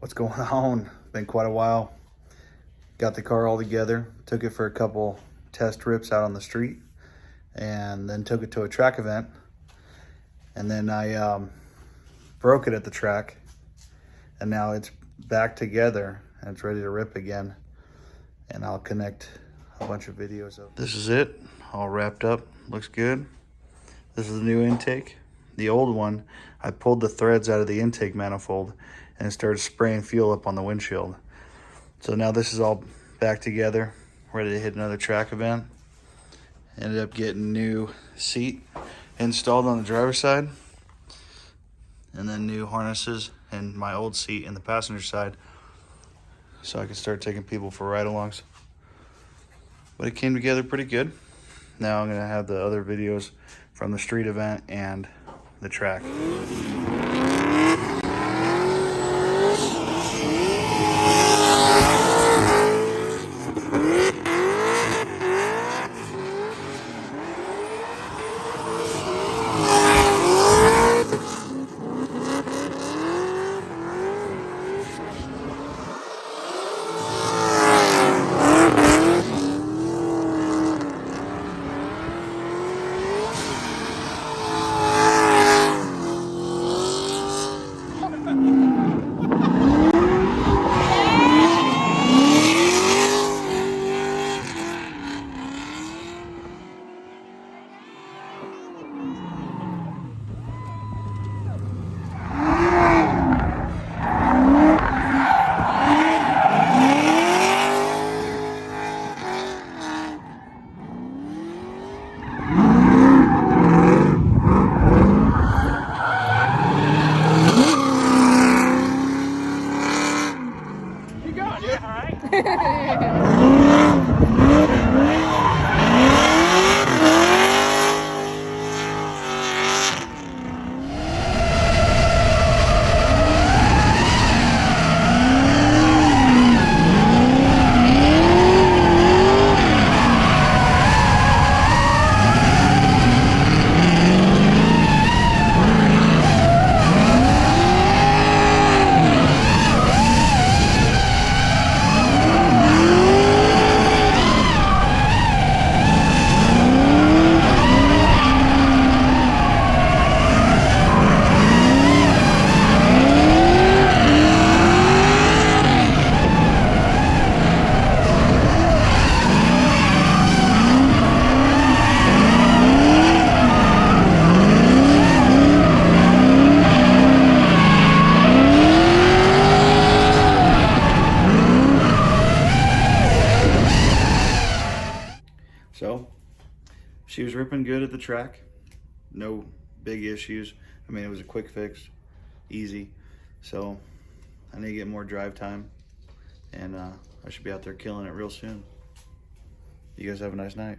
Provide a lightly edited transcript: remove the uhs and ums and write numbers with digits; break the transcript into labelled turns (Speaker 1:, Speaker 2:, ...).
Speaker 1: What's going on? Been quite a while. Got the car all together, took it for a couple test rips out on the street, and then took it to a track event. And then I broke it at the track, and now it's back together and it's ready to rip again. And I'll connect a bunch of videos of this. Is it, all wrapped up, looks good. This is the new intake. The old one, I pulled the threads out of the intake manifold and it started spraying fuel up on the windshield. So now this is all back together, ready to hit another track event. Ended up getting new seat installed on the driver's side, and then new harnesses and my old seat in the passenger side, so I could start taking people for ride-alongs. But it came together pretty good. Now I'm gonna have the other videos from the street event and the track. So, she was ripping good at the track. No big issues. I mean, it was a quick fix, easy. So, I need to get more drive time, and I should be out there killing it real soon. You guys have a nice night.